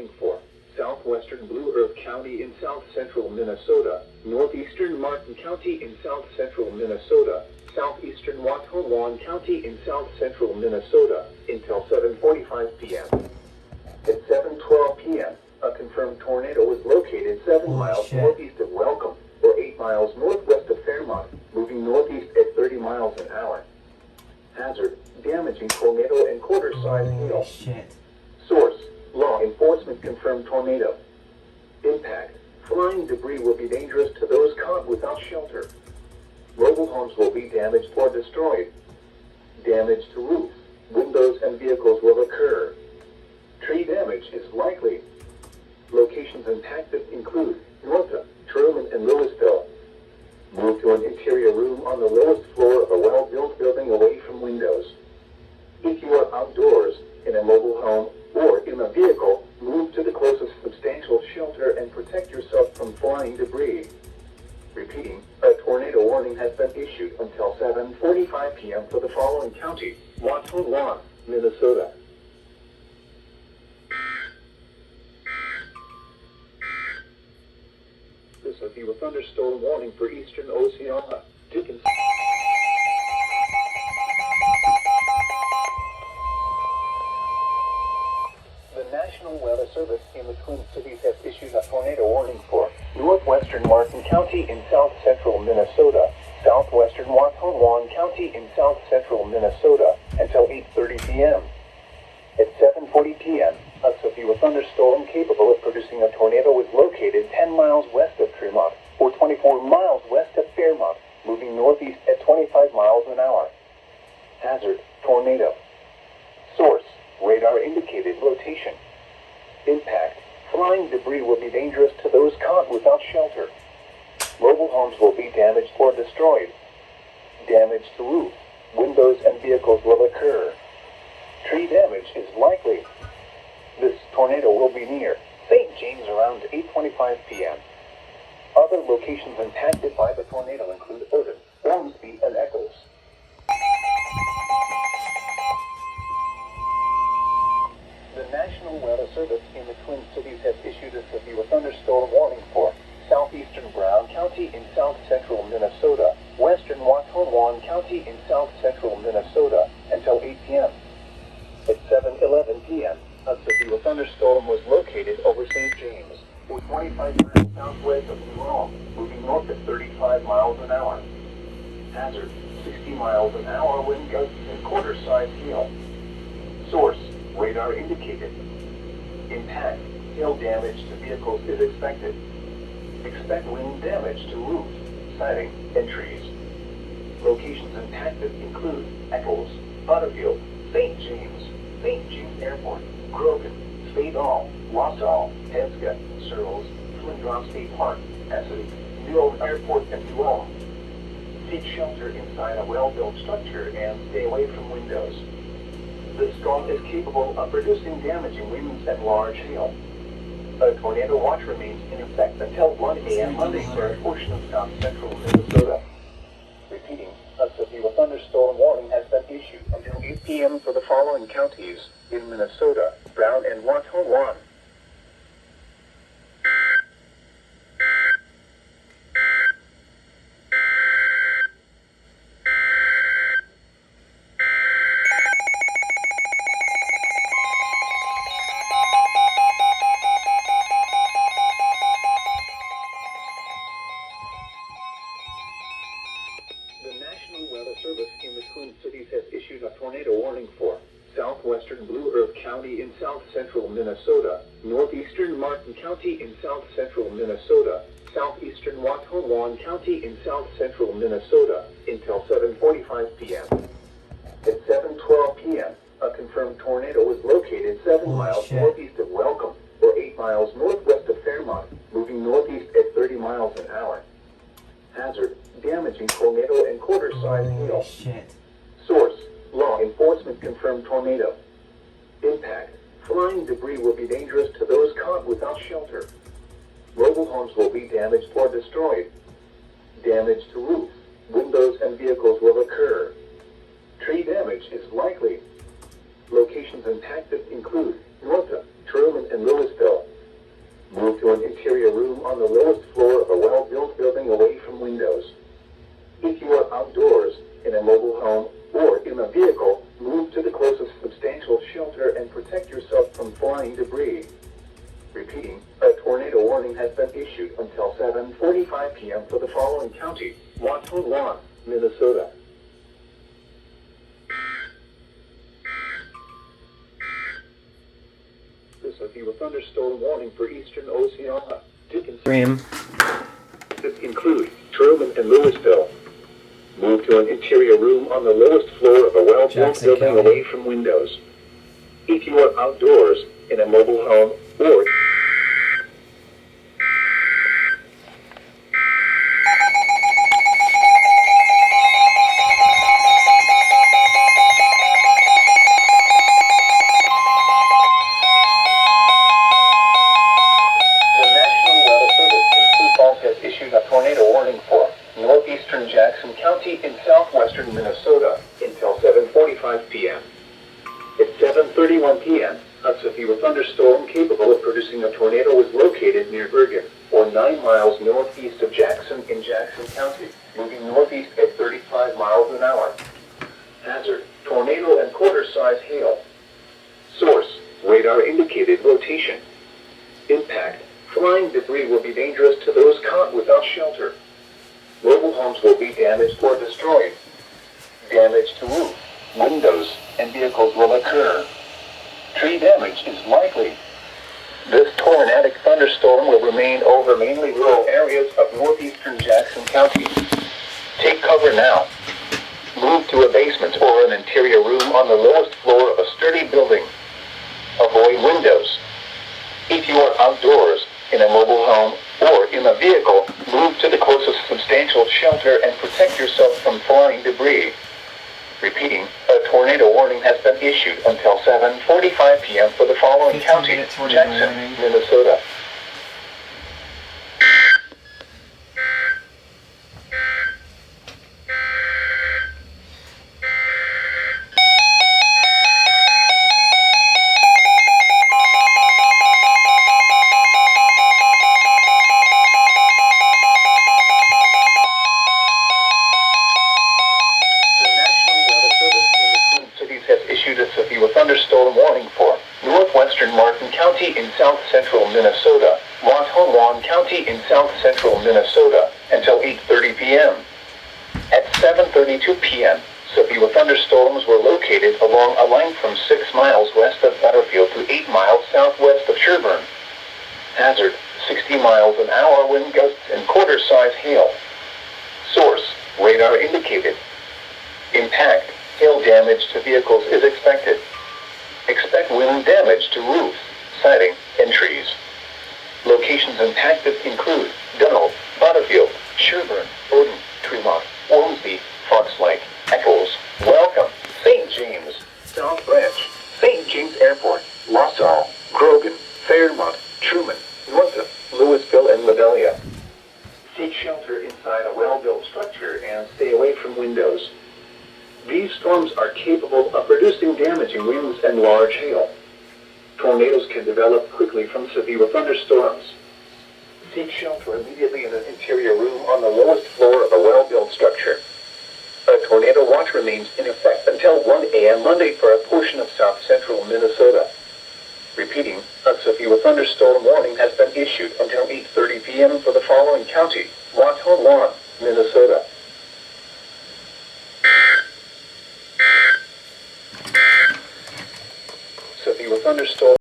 warning for southwestern Blue Earth County in south-central Minnesota, northeastern Martin County in south-central Minnesota, southeastern Watonwan County in south-central Minnesota, until 7:45 p.m. At 7:12 p.m., a confirmed tornado was located 7 miles northeast of Welcome, or 8 miles northwest of Fairmont, moving northeast at 30 miles an hour. Hazard, damaging tornado and quarter-sized hail. Source, law enforcement confirmed tornado. Impact, flying debris will be dangerous to those caught without shelter. Mobile homes will be damaged or destroyed. Damage to roofs, windows, and vehicles will occur. Tree damage is likely. Locations impacted include Northup, Truman, and Louisville. Move to an interior room on the lowest floor of a well-built building away from windows. If you are outdoors, in a mobile home, or in a vehicle, move to the closest substantial shelter and protect yourself from flying debris. Repeating, a tornado warning has been issued until 7:45 p.m. for the following county: Watonwan, Minnesota. This will be a thunderstorm warning for eastern Oceania. Dickens. The National Weather Service in the Twin Cities has issued a tornado warning for northwestern Martin County in south-central Minnesota, southwestern Watonwan County in south-central Minnesota, until 8:30 p.m. At 7:40 p.m., a severe thunderstorm capable of producing a tornado was located 10 miles west of Tremont, or 24 miles west of Fairmont, moving northeast at 25 miles an hour. Hazard, tornado. Source, radar indicated rotation. Impact, flying debris will be dangerous to those caught without shelter. Mobile homes will be damaged or destroyed. Damage to roofs, windows, and vehicles will occur. Tree damage is likely. This tornado will be near St. James around 8:25 p.m. Other locations impacted by the tornado include Odin, Ormsby, and Eccles. The National Weather Service in the Twin Cities has issued a severe thunderstorm warning for southeastern Brown County in south-central Minnesota, western Watonwan County in south-central Minnesota, until 8 p.m. At 7:11 p.m., a severe thunderstorm was located over St. James, or 25 miles southwest of New Ulm, moving north at 35 miles an hour. Hazard, 60 miles an hour wind gusts and quarter-sized hail. Source, radar indicated. Impact, hail damage to vehicles is expected. Expect wind damage to roofs, siding, and trees. Locations impacted include Eccles, Butterfield, St. James Airport, Grogan, Spadal, Wausau, Penska, Searles, Flinders State Park, Essig, New Ulm Airport, and New Ulm. Seek shelter inside a well-built structure and stay away from windows. The storm is capable of producing damaging winds and large hail. A tornado watch remains in effect until 1 a.m. Monday for a portion of south-central Minnesota. Repeating, a severe thunderstorm warning has been issued until 8 p.m. for the following counties in Minnesota: Brown and Watonwan. The National Weather Service in the Twin Cities has issued a tornado warning for southwestern Blue Earth County in south-central Minnesota, northeastern Martin County in south-central Minnesota, southeastern Watonwan County in south-central Minnesota, until 7:45 p.m. At 7:12 p.m., a confirmed tornado was located 7 miles northeast of Welcome, or 8 miles northwest of Fairmont, moving northeast at 30 miles an hour. Hazard, damaging tornado and quarter-sized hail. Source, law enforcement confirmed tornado. Impact, flying debris will be dangerous to those caught without shelter. Mobile homes will be damaged or destroyed. Damage to roofs, windows, and vehicles will occur. Tree damage is likely. Locations impacted include north of Truman and Louisville. Move to an interior room on the lowest floor of a well-built building away from windows. If you are outdoors, in a mobile home, or in a vehicle, move to the closest substantial shelter and protect yourself from flying debris. Repeating, a tornado warning has been issued until 7:45 p.m. for the following county: Watonwan, Minnesota. This will be a thunderstorm warning for eastern Oceania. This include Truman and Louisville. Move to an interior room on the lowest floor of a well-built building away from windows. If you are outdoors, in a mobile home, or northeastern Jackson County in southwestern Minnesota until 7:45 p.m. At 7:31 p.m., a severe thunderstorm capable of producing a tornado was located near Bergen, or 9 miles northeast of Jackson in Jackson County, moving northeast at 35 miles an hour. Hazard: tornado and quarter-size hail. Source: radar indicated rotation. Impact: flying debris will be dangerous to those caught without shelter. Mobile homes will be damaged or destroyed. Damage to roof, windows, and vehicles will occur. Tree damage is likely. This tornadic thunderstorm will remain over mainly rural areas of northeastern Jackson County. Take cover now. Move to a basement or an interior room on the lowest floor of a sturdy building. Avoid windows. If you are outdoors, in a mobile home, or in a vehicle, move to the closest substantial shelter and protect yourself from flying debris. Repeating, a tornado warning has been issued until 7:45 p.m. for the following county: Jackson, Minnesota. Thunderstorm warning for northwestern Martin County in south-central Minnesota, Watonwan County in south-central Minnesota, until 8:30 p.m. At 7:32 p.m., severe thunderstorms were located along a line from 6 miles west of Butterfield to 8 miles southwest of Sherburne. Hazard: 60 miles an hour wind gusts and quarter-size hail. Source: radar indicated. Impact: hail damage to vehicles is expected. Expect wind damage to roofs, siding, and trees. Locations impacted include Dunn, Butterfield, Sherburne, Odin, Tremont, Ormsby, Fox Lake, Eccles, Welcome, St. James, South Branch, St. James Airport, Wausau, Grogan, Fairmont, Truman, Northup, Louisville, and Vidalia. Seek shelter inside a well-built structure and stay away from windows. These storms are capable of producing damaging winds and large hail. Tornadoes can develop quickly from severe thunderstorms. Seek shelter immediately in an interior room on the lowest floor of a well-built structure. A tornado watch remains in effect until 1 a.m. Monday for a portion of south-central Minnesota. Repeating, a severe thunderstorm warning has been issued until 8:30 p.m. for the following county: Watonwan, Minnesota. Severe thunderstorm